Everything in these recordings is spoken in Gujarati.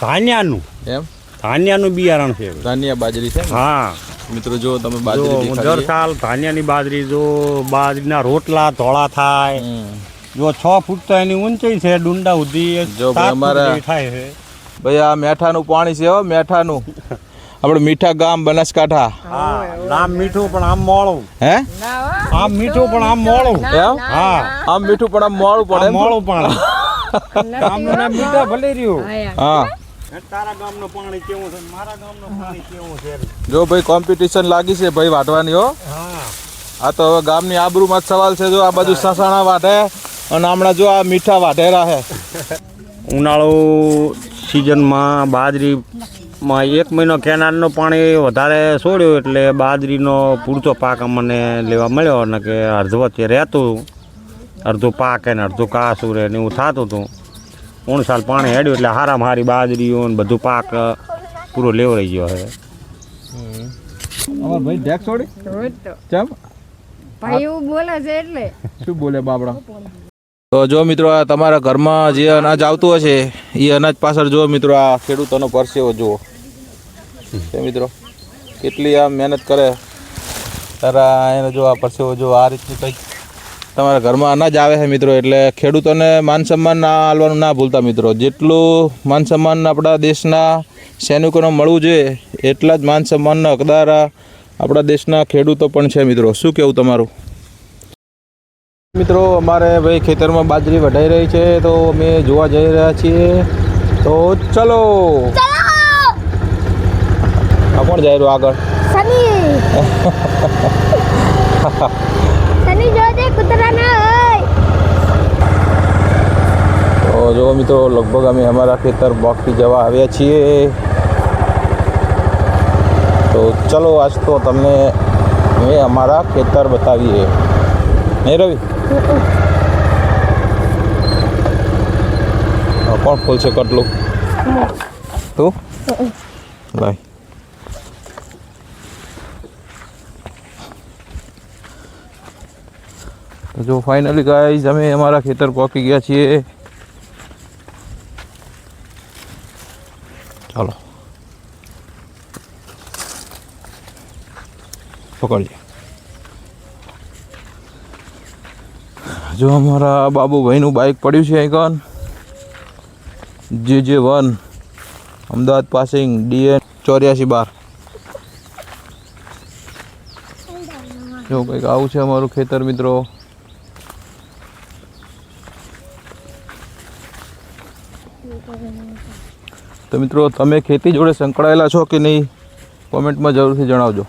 ધાન્યાનું એમ ધાન્યાનું બિયારણ છે ધાન્યા બાજરી છે ને? હા મિત્રો જો તમે બાજરી દર દેખાડી સાલ ધાન્યાની બાજરી જો બાજરીના રોટલા ધોળા થાય જો 6 ફૂટ તો એની ઊંચાઈ છે ડુંડા સુધી જો ભાઈ 7 ફૂટ અમારા- જેવી થાય છે ભાઈ આ મેઠાનું પાણી છે હો મેઠાનું આપણે મીઠા ગામ બનાસકાંઠા હા નામ મીઠું પણ આમ મોળું હે આમ મીઠું પણ આમ મોળું એમ હા આમ મીઠું પણ આમ મોડું પડે આમ એમ? મોળું પાણી ગામનું નામ મીઠા ભલે રહ્યું હા તારા ગામનું પાણી કેવું છે મારા ગામનું પાણી કેવું છે જો ભાઈ કોમ્પિટિશન લાગી છે ભાઈ વાટવાની હો હા આ તો હવે ગામની આબરૂમાં જ સવાલ છે જો આ બાજુ સસાણા વાટે અને હમણાં જો આ મીઠા વાટેરા છે ઉનાળુ સિઝનમાં બાજરીમાં 1 મહિનો કેનાલનું પાણી વધારે છોડ્યું એટલે બાજરીનો પૂરતો પાક અમને લેવા મળ્યો અને કે અડધવચ્ચે રહેતું અડધું પાકે ને અડધું કાસું રહે ને એવું થતું હતું 3 સાલ પાણી હેડ્યું એટલે હારામાં હારી બાજરીઓ ને બધું પાક પૂરો લેવરાઈ ગયો છે અમાર ભાઈ ઢેક છોડી ચમ ભાઈ એવું બોલે છે એટલે શું બોલે બાબડા તો જો મિત્રો આ તમારા ઘરમાં જે અનાજ આવતું હશે એ અનાજ પાછળ જો મિત્રો આ ખેડૂતોનો પરસેવો જુઓ છે મિત્રો કેટલી આ મહેનત કરે તારા એને જો આ પરસેવો જો આ રીતનું કંઈક તમારા ઘરમાં અનાજ આવે છે મિત્રો એટલે ખેડૂતોને માન સન્માન ના આપવાનું ના ભૂલતા મિત્રો જેટલું માન સન્માન આપણા દેશના સૈનિકોને મળવું જોઈએ એટલા જ માન સન્માનના હકદાર આપણા દેશના ખેડૂતો પણ છે મિત્રો શું કહેવું તમારું મિત્રો અમારે ભાઈ ખેતરમાં બાજરી વઢાઈ રહી છે તો અમે જોવા જઈ રહ્યા છીએ તો ચલો આ કોણ જાય રહ્યું આગળ સની સની જોજે કૂતરા ના હોય તો જો મિત્રો લગભગ અમે અમારા ખેતર બાકી જવા આવ્યા છીએ તો ચલો આજ તો તમને અમે અમારા ખેતર બતાવીએ નહીં રવિ કોણ ખોલશે કટલું તું ભાઈ તો જો ફાઇનલી ગાઈઝ અમે અમારા ખેતર પહોંચી ગયા છીએ ચાલો પકડીએ જો અમારા બાબુભાઈનું બાઇક પડ્યું છે અહીં JJ1 અમદાવાદ પાસિંગ DN 8412 જો કંઈક આવું છે અમારું ખેતર મિત્રો તો મિત્રો તમે ખેતી જોડે સંકળાયેલા છો કે નહીં કોમેન્ટમાં જરૂરથી જણાવજો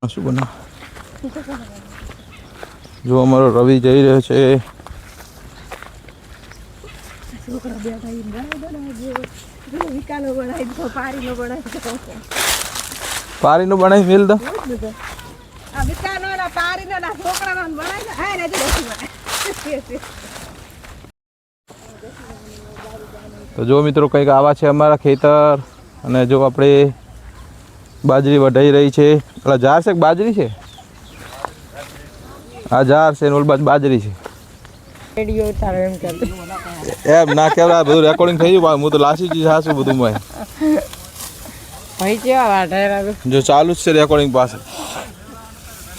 શું બના જો અમારો રવિ જઈ રહ્યો છે પારીનું બનાવી મિલ દો તો જો મિત્રો કંઈક આવા છે અમારા ખેતર અને જો આપણે બાજરી વઢાઈ રહી છે પેલા જાર છે કે બાજરી છે આ જાર છે ને ઓલ બાજરી છે રેડિયો ઉતારો એમ કરતો એમ ના કેવડા બધું રેકોર્ડિંગ થઈ ગયું હું તો લાસી જ હાસું બધું મેં ભાઈ કેવા વાઢેરા જો ચાલુ જ છે રેકોર્ડિંગ પાસે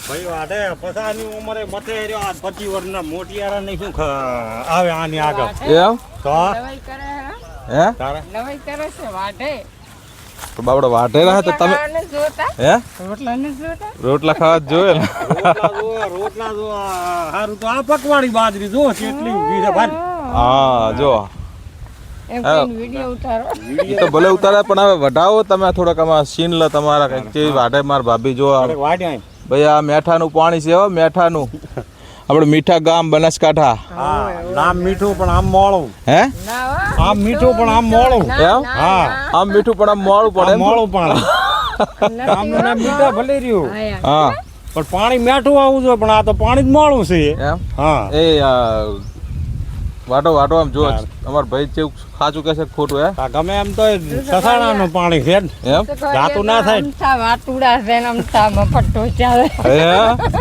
ભાઈ વાડે પસાની ઉંમરે મથે રહ્યો 25 વર્ષના મોટિયારા નહીં શું આવે આની આગળ એમ તો લવાઈ કરે હે તારે લવાઈ કરે છે વાઢે તો બાબડા વાઢેલા તો તમે ખાવાને જોતા હે રોટલા ને જોતા રોટલા ખાવા જ જોઈએ ને રોટલા જો સારું તો આ પકવાડી બાજરી જો કેટલી ઊભી છે ભાઈ હા જો એમ કઈ વિડિયો ઉતારો એ તો ભલે ઉતારે પણ હવે વઢાવો તમે થોડાક આમાં સીન લો તમારા કંઈક તે વાઢે માર ભાભી જો આ વાડ્યા ભાઈ આ મેઠાનું પાણી છે હો મેઠાનું આપણે મીઠા ગામ બનાસકાંઠા હા નામ મીઠું પણ આમ મોળું હે ના હો આમ મીઠું પણ આમ મોળું એમ હા આમ મીઠું પણ આમ મોડું પડે આમ મોળું પાણી આમનું નામ મીઠા ભલે રહ્યું હા પણ પાણી મેઠું આવવું જોઈએ પણ આ તો પાણી જ મોળું છે એમ હા એ વાટો વાટો આમ જો હા. અમાર ભાઈ છે સાચું કહે છે કે ખોટું હે આ ગમે એમ તો સસાણાનું પાણી છે ને. એમ જાતું ના થાય ને. અમથા વાટુડા છે ને અમથા મફત ચાલે હે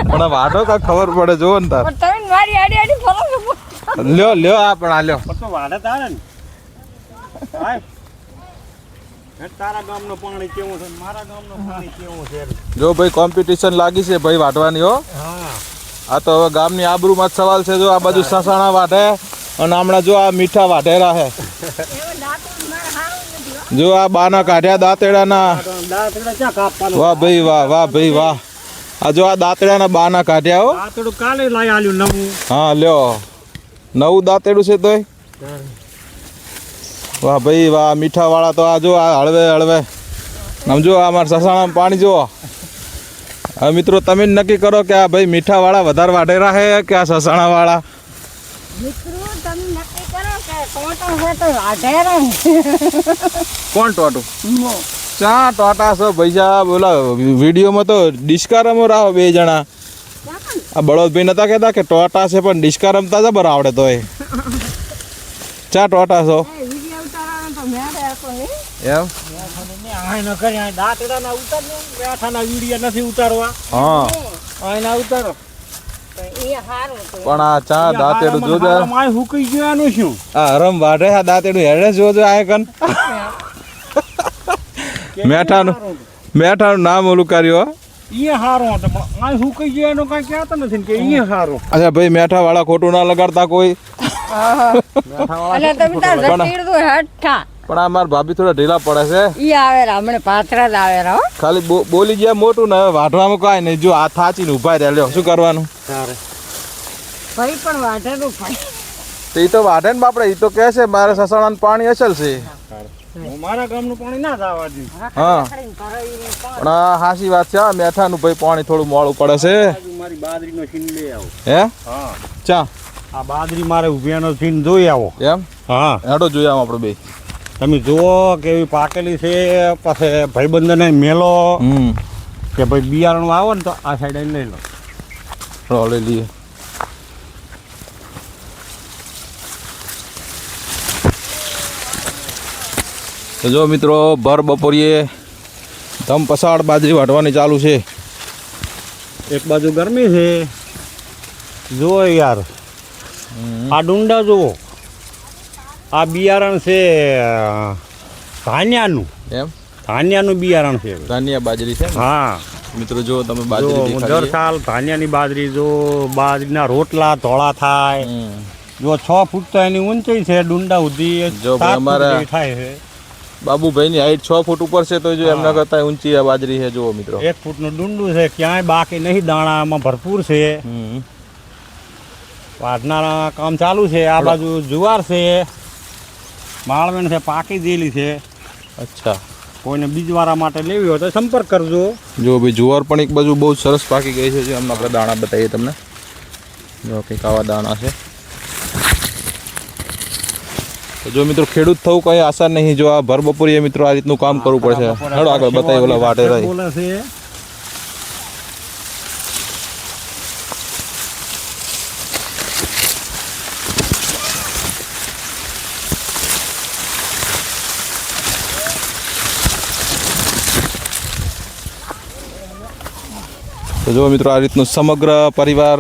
પણ આ વાટો કા ખબર પડે જો ને તાર પણ તમે મારી આડી આડી ફરો છો. લ્યો લ્યો આ પણ આ લ્યો પણ તો વાડે તારે ને હાય. હે, તારા ગામનું પાણી કેવું છે ને મારા ગામનું પાણી કેવું છે. જો ભાઈ કોમ્પિટિશન લાગી છે ભાઈ વાટવાની હો હા આ તો હવે ગામની આબરૂમાં જ સવાલ છે જો આ બાજુ સસાણા વાટે અને હમણાં જો આ મીઠા વાટેરા છે જો આ બાના કાઢ્યા દાંતેડાના દાંતડા ક્યાં કાપવાનું? વાહ ભાઈ વાહ વાહ ભાઈ વાહ આ જો આ દાંતડાના બાના કાઢ્યા હો દાંતડું કાલે લાઈ આલ્યું નવું. હા લ્યો નવું દાંતેડું છે તોય વાહ ભાઈ વાહ મીઠા વાળા તો આ જો આ હળવે હળવે આમ જો આ અમારા સસાણામાં પાણી જુઓ હવે મિત્રો તમે જ નક્કી કરો કે આ ભાઈ મીઠા વાળા વધારે વાઢેરા છે કે આ સસાણા વાળા મિત્રો તમે નક્કી કરો કે ટોટો છે તો વાઢેરા કોણ ટોટું ચા ટોટા છો ભૈયા બોલા વિડીયોમાં તો ડિસ્કા રમો રાહો બે જણા આ બળોદભાઈ નતા કહેતા કે ટોટા છે પણ ડિસ્કા રમતા જબર આવડે તોય ચા ટોટા છો વિડીયો ઉતારવાનો તો મેળે હતો નહીં. એમ આય ન કરી આય દાંતડાના ઉતાર ને બેઠાના વિડિયા નથી ઉતારવા. હા આયના ઉતારો. તો એ હારું હતું. પણ આ ચા દાંતેડું જોજે માય હુકાઈ ગયું એનું શું? આ હરમ વાઢે આ દાંતેડું હેડે જોજો આ કન મેઠાનું નામ ઓલું કર્યું હો. ઈ હારો હતો પણ આય હુકાઈ ગયું એનું કાંઈ કહેતા નથી ને કે ઈ હારો. અચ્છા ભાઈ મેઠા વાળા ખોટું ના લગાડતા કોઈ અને તમે તાર રટીડું હેઠા પણ આ મારા ભાભી થોડા ઢીલા પડે છે ઈ આવેલા હમણાં પાથરા જ આવેલા હો. ખાલી બોલી ગયા મોટું ને હવે વાઢવામાં કાંઈ નહીં જો આ થાચીને ઊભા રહ્યા લ્યો શું કરવાનું તારે ભાઈ પણ વાઢેલું ભાઈ તો એ તો વાઢે ને બાપડે એ તો કહે છે મારે સસાણાનું પાણી અસલ છે હું મારા ગામનું પાણી ના દાવા દઉં. હા પણ આ હાસી વાત છે આ મેઠાનું ભાઈ પાણી થોડું મોડું પડે છે મારી બાજરીનો સીન લઈ આવો. હે હા ચા આ બાજરી મારે ઉભિયાનો સીન જોઈ આવો. એમ હા હેડો જોઈએ આમ આપણે બે તમે જુઓ કેવી પાકેલી છે. પછી ભાઈબંધને મેલો કે ભાઈ બિયારણ આવો ને તો આ સાઈડ લઈ લો. લઈ લઈએ તો જો મિત્રો ભર બપોરીએ ધમ પસાડ બાજરી વાટવાની ચાલુ છે એક બાજુ ગરમી છે. જુઓ યાર આ ડુંડા જુઓ. આ બિયારણ છે ધાન્યાનું. એમ ધાન્યાનું બિયારણ છે. ધાનિયા બાજરી છે ને? હા મિત્રો જો તમે જો બાજરી હું દર દેખાડીએ. સાલ ધાન્યાની બાજરી જો બાજરીના રોટલા ધોળા થાય. હમ. જો 6 ફૂટ તો એની ઊંચાઈ છે. ડુંડા સુધી જો 7 ભાઈ ફૂટ અમારા- જેવી થાય છે. બાબુભાઈની હાઈટ 6 ફૂટ ઉપર છે તો જો હા. એમના કરતા ઊંચી આ બાજરી છે જુઓ મિત્રો 1 ફૂટનું ડુંડું છે. ક્યાંય બાકી નહીં. દાણામાં ભરપૂર છે. હમ. વાઢના કામ ચાલુ છે. આ બાજુ જુવાર છે. માળવેણ છે. પાકી દેલી છે. અચ્છા કોઈને બીજવારા માટે લેવી હોય તો સંપર્ક કરજો. જો ભાઈ જુવાર પણ એક બાજુ બહુ સરસ પાકી ગઈ છે જે હમણાં આપણે દાણા બતાવીએ તમને જો કંઈક આવા દાણા છે તો જો મિત્રો ખેડૂત થવું કઈ આસાન નહીં જો આ ભર બપોરીએ મિત્રો આ રીતનું કામ કરવું પડશે હેડો આગળ બતાવી ઓલા વાટે રહી બોલે છે. તો જો મિત્રો આ રીતનું સમગ્ર પરિવાર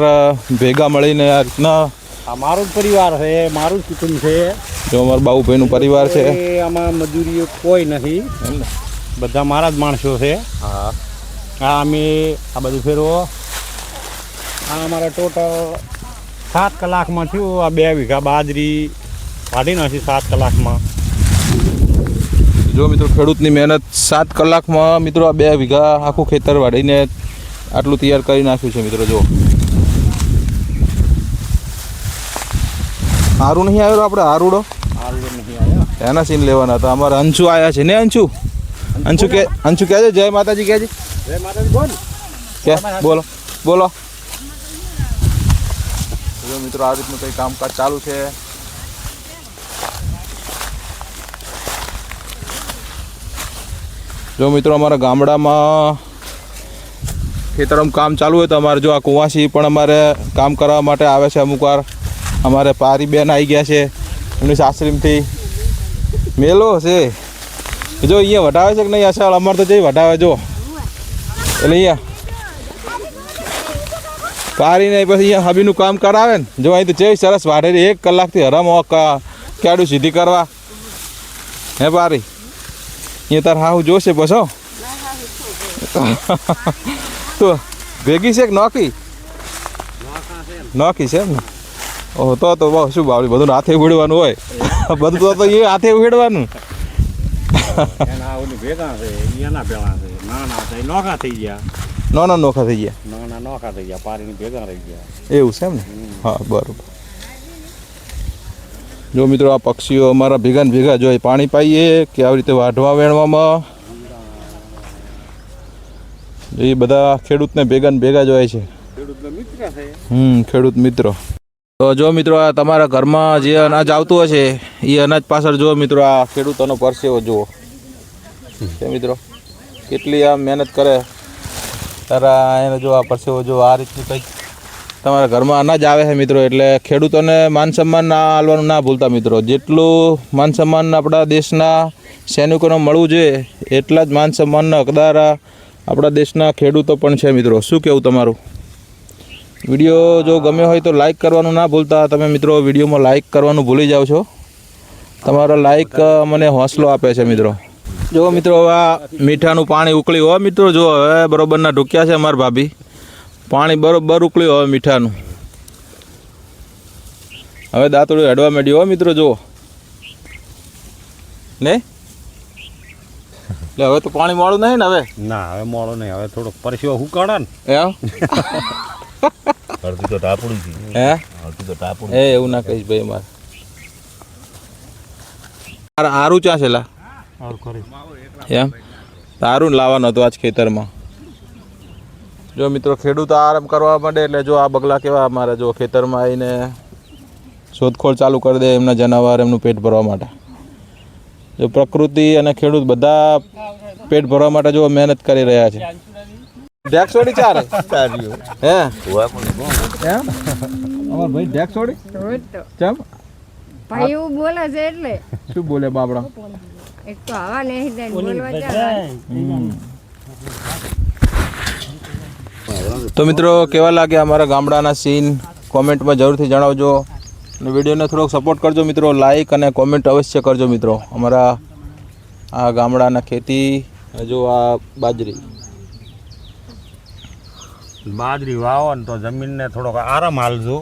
ભેગા મળીને આ રીતના આ મારું જ પરિવાર છે. મારું જ કુટુંબ છે. જો અમારા બાબુભાઈનું પરિવાર છે એ આમાં મજૂરીઓ કોઈ નથી. એમ ને બધા મારા જ માણસો છે. હા આ અમે આ બધું ફેરવો. આ અમારે ટોટલ 7 કલાકમાં થયું. આ 2 વીઘા બાજરી વાઢી નાખી 7 કલાકમાં. જો મિત્રો ખેડૂતની મહેનત 7 કલાકમાં મિત્રો આ 2 વીઘા આખું ખેતર વાળીને આટલું તૈયાર કરી નાખ્યું છે મિત્રો જો હારું નહીં આવ્યો આપણે હારુડો આલુ નહીં આવ્યા. એના સીન લેવાના હતા અમારા અંશુ આવ્યા છે ને અંશુ અંશુ કહેજે જય માતાજી કહેજે જય માતાજી બોલ. કે બોલો બોલો જો મિત્રો આ રીતનું કંઈ કામકાજ ચાલુ છે જો મિત્રો અમારા ગામડામાં ખેતરમાં કામ ચાલુ હોય તો અમારે જો આ કુવાસી પણ અમારે કામ કરવા માટે આવે છે અમુક વાર અમારે પારી બેન આવી ગયા છે એમની સાસરીમથી મેલો છે જો અહીંયા વટાવે છે કે નહીં અસલ અમારે તો જઈ વટાવે જો એટલે અહીંયા પારીને પછી અહીંયા હબીનું કામ કરાવે ને જો અહીં તો જેવી સરસ વાઢેલી 1 કલાકથી હરામ ક્યાડું સીધી કરવા હે પારી અહીંયા તાર હાહુ જોશે બસ હો તો ભેગી છે કે નોકી નોકી છે એમ ને ઓહો તો બહુ શું બાવળી બધું હાથે ઉડવાનું હોય બધું તો એ હાથે ઉડવાનું એના ઓલી ભેગા છે એના પેલા છે નાના છે નોખા થઈ ગયા નાના નોખા થઈ ગયા નાના નોખા થઈ ગયા પારીની ભેગા રહી ગયા એવું છે એમ ને હા બરાબર જો મિત્રો આ પક્ષીઓ અમારા ભેગા ને ભેગા જોઈએ પાણી પાઈએ કે આવી રીતે વાઢવા વેણવામાં એ બધા ખેડૂતને ભેગા ને ભેગા જ હોય છે ખેડૂત મિત્રો તો જો મિત્રો આ તમારા ઘરમાં જે અનાજ આવતું હશે એ અનાજ પાછળ જો મિત્રો આ ખેડૂતોનો પરસેવો જુઓ છે મિત્રો કેટલી આ મહેનત કરે તારા એને જો આ પરસેવો જો આ રીતનું કંઈક તમારા ઘરમાં અનાજ આવે છે મિત્રો એટલે ખેડૂતોને માન સન્માન ના આપવાનું ના ભૂલતા મિત્રો જેટલું માન સન્માન આપણા દેશના સૈનિકોને મળવું જોઈએ એટલા જ માન સન્માનના હકદાર આપણા દેશના ખેડૂતો પણ છે મિત્રો શું કહેવું તમારું વિડીયો જો ગમ્યો હોય તો લાઈક કરવાનું ના ભૂલતા તમે મિત્રો વિડીયોમાં લાઈક કરવાનું ભૂલી જાઓ છો તમારો લાઈક મને હોંસલો આપે છે મિત્રો જો મિત્રો આ મીઠાનું પાણી ઉકળ્યું હોય મિત્રો જો હવે બરોબરના ઢૂક્યા છે અમારા ભાભી પાણી બરોબર ઉકળ્યું હવે મીઠાનું હવે દાંતડું હેડવા માંડ્યું હોય મિત્રો જુઓ ને એટલે હવે તો પાણી મોડું નહીં ને હવે ના હવે મોડો નહીં હવે થોડોક પરસેવો હુકાડે ને એમ અડધી તો ટાપડી છે હે અડધી તો ટાપડી એ એવું ના કહીશ ભાઈ મારે આરું ચા છે લા એમ તારું લાવવાનું હતું આજ ખેતરમાં જો મિત્રો ખેડૂત આરામ કરવા માંડે એટલે જો આ બગલા કેવા અમારે જો ખેતરમાં આવીને શોધખોળ ચાલુ કરી દે એમના જનાવર એમનું પેટ ભરવા માટે જો પ્રકૃતિ અને ખેડૂત બધા પેટ ભરવા માટે જો મહેનત કરી રહ્યા છે ઢેક છોડી ચારે હે એમ અમાર ભાઈ ઢેક છોડી ચમ ભાઈ એવું બોલે છે એટલે શું બોલે બાપડા એક તો હવા નહીં દે બોલવા ચાલે તો મિત્રો કેવા લાગે અમારા ગામડાના સીન કોમેન્ટમાં જરૂરથી જણાવજો અને વિડીયોને થોડોક સપોર્ટ કરજો મિત્રો લાઈક અને કોમેન્ટ અવશ્ય કરજો મિત્રો અમારા આ ગામડાના ખેતી જો આ બાજરી વાવો ને તો જમીનને થોડોક આરામ હાલજો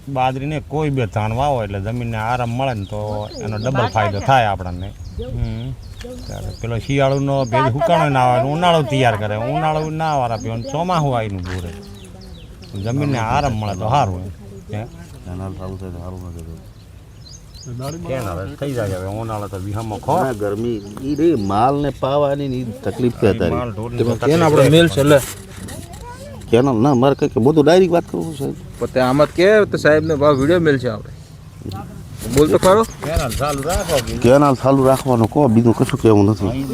બાજરીને કોઈ બે ધાન વાવો એટલે જમીનને આરામ મળે ને તો એનો ડબલ ફાયદો થાય આપણને પેલો શિયાળુનો ભેજ હુકાણો ના આવે ઉનાળો તૈયાર કરે ઉનાળો ના વાળા પીવાનું ચોમાસું આવીનું પૂરે જમીનને આરામ મળે તો સારું એમ કેનાલ ચાલુ થાય તો સારું નથી કેનાલ થઈ જાય હવે ઉનાળો તો વિહામાં ખો ગરમી ઈ રે માલ ને પાવાની ની તકલીફ છે તારી માલ ઢોરની કેન આપણે મેલ છે લે કેનાલ ના મારે કઈ બધું ડાયરેક્ટ વાત કરું સાહેબ પોતે આમાં કે તો સાહેબને ભાવ વિડીયો મેલ છે આપણે બોલ તો ખરો કેનાલ ચાલુ રાખો કેનાલ ચાલુ રાખવાનું કહો બીજું કશું કહેવું નથી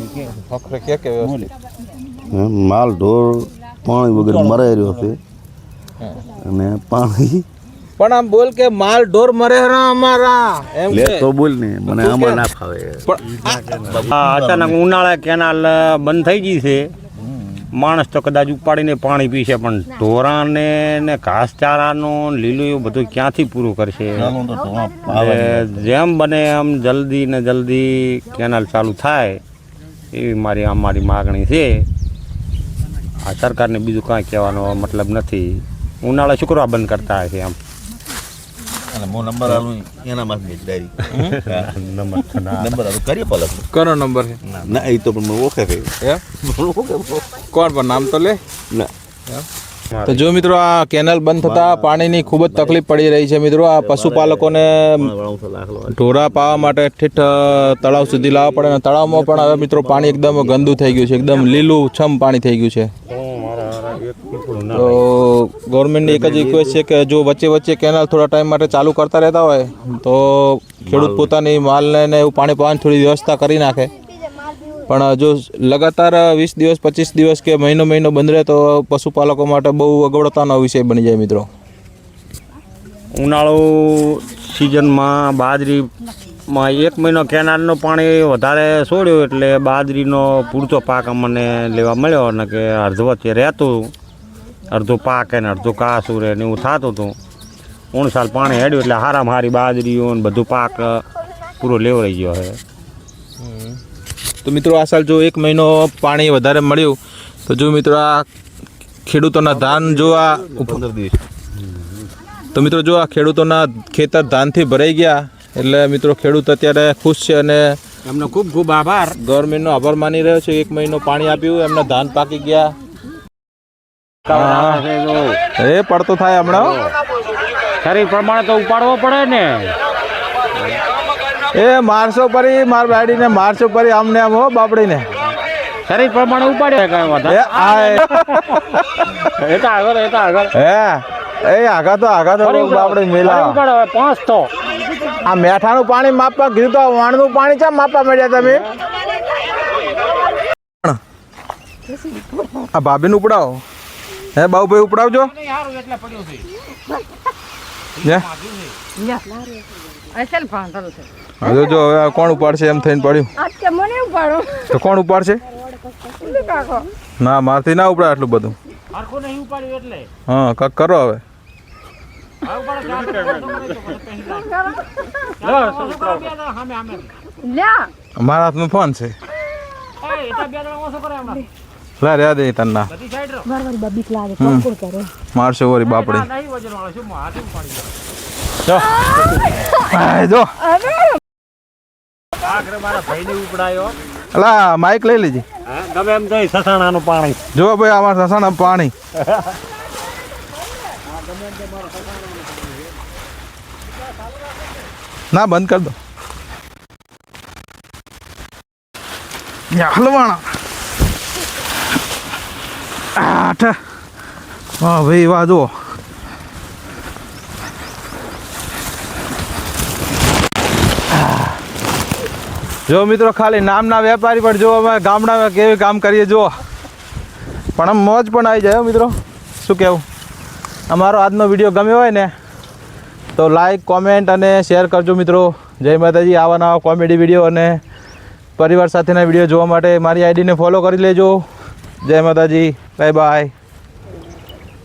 ફકરે કે વ્યવસ્થિત માલ ઢોર પાણી વગર મરાઈ રહ્યો છે અને પાણી પણ આમ બોલ કે માલ ઢોર મરે રા અમારા એમ લે કે તો બોલ ને મને આમાં ના ફાવે પણ અચાનક ઉનાળે કેનાલ બંધ થઈ ગઈ છે માણસ તો કદાચ ઉપાડીને પાણી પીશે પણ ઢોરાને ને ઘાસચારાનું લીલું એવું બધું ક્યાંથી પૂરું કરશે એટલે જેમ બને એમ જલ્દી ને જલ્દી કેનાલ ચાલુ થાય એવી અમારી માગણી છે આ સરકારને બીજું કાંઈ કહેવાનો મતલબ નથી ઉનાળે શુક્રવાર બંધ કરતા હશે એમ અને મો નંબર આલું એના માં જ ડાયરી નંબર આલું કરીએ પલક કોનો નંબર છે ના એ તો પણ મને ઓળખે છે એમ કોણ પણ નામ તો લે ના તો જો મિત્રો આ કેનાલ બંધ થતા પાણીની ખૂબ જ તકલીફ પડી રહી છે મિત્રો આ પશુપાલકોને ઢોરા પાવા માટે ઠેઠ તળાવ સુધી લાવવા પડે અને તળાવમાં પણ હવે મિત્રો પાણી એકદમ ગંદુ થઈ ગયું છે એકદમ લીલું છમ પાણી થઈ ગયું છે તો ગવર્મેન્ટની એક જ રિક્વેસ્ટ છે કે જો વચ્ચે વચ્ચે કેનાલ થોડા ટાઈમ માટે ચાલુ કરતા રહેતા હોય તો ખેડૂત પોતાની માલને ને એવું પાણી પાવાની થોડી વ્યવસ્થા કરી નાખે પણ જો લગાતાર 20 દિવસ 25 દિવસ કે મહિનો બંધ રહે તો પશુપાલકો માટે બહુ અગવડતાનો વિષય બની જાય મિત્રો ઉનાળુ સિઝનમાં બાજરીમાં 1 મહિનો કેનાલનું પાણી વધારે છોડ્યું એટલે બાજરીનો પૂરતો પાક અમને લેવા મળ્યો અને કે અડધો વચ્ચે રહેતું અડધું પાકે ને અડધું કાસું રહે ને એવું થતું હતું. 3 સાલ પાણી હેડ્યું એટલે હારામાં હારી બાજરીઓ ને બધું પાક પૂરો લેવરાઈ ગયો છે. તો મિત્રો આ સાલ જો 1 મહિનો પાણી વધારે મળ્યું તો જો મિત્રો આ ખેડૂતોના ધાન જો આ 15 દિવસ તો મિત્રો જો આ ખેડૂતોના ખેતર ધાનથી ભરાઈ ગયા એટલે મિત્રો ખેડૂત અત્યારે ખુશ છે અને એમનો ખૂબ ખૂબ આભાર. ગવર્મેન્ટનો આભાર માની રહ્યો છે. 1 મહિનો પાણી આપ્યું એમના ધાન પાકી ગયા. એ પડતો થાય હમણાં શરીર પ્રમાણે તો ઉપાડવો પડે ને. એ મારસો પરી માર બાડીને મારસો પરી આમને આમ હો બાપડીને શરીર પ્રમાણે ઉપાડે કઈ એ આ એ તો આગળ હે એ આગા તો બાપડી મેલા ઉપાડે 5 તો આ મેઠાનું પાણી માપવા કીધું તો વાણનું પાણી ચા માપવા મળ્યા તમે આ ભાભીને ઉપડાવો હે બાબુભાઈ ઉપડાવજો અસલ ભાંધલ છે હવે જો હવે કોણ ઉપાડશે એમ થઈને પડ્યું આજ કે મને ઉપાડો તો કોણ ઉપાડશે કાકો ના મારથી ના ઉપડાય આટલું બધું આખો નહીં ઉપાડ્યું એટલે હા કાક કરો હવે લ્યા મારા હાથમાં ફોન છે લા રે દે તન્ના મારવારી બાબીક લાગે કોણ કરે મારશે ઓરી બાપડી જો મારા ભાઈને ઉપડાયો. અલા માઇક લઈ લેજે ગમે એમ તો સસાણાનું પાણી. જો ભાઈ અમારા સસાણા પાણી ના બંધ કર દો હલવાણા આઠ વાહ ભાઈ વાહ જુઓ જો મિત્રો ખાલી નામના વેપારી પણ જો અમે ગામડામાં કેવી કામ કરીએ જુઓ પણ આમ મોજ પણ આવી જાય મિત્રો. શું કહેવું, અમારો આજનો વિડીયો ગમ્યો હોય ને તો લાઈક કોમેન્ટ અને શેર કરજો મિત્રો. જય માતાજી. આવા નવા કોમેડી વિડીયો અને પરિવાર સાથેના વિડીયો જોવા માટે મારી આઈડીને ફોલો કરી લેજો. જય માતાજી. Bye bye.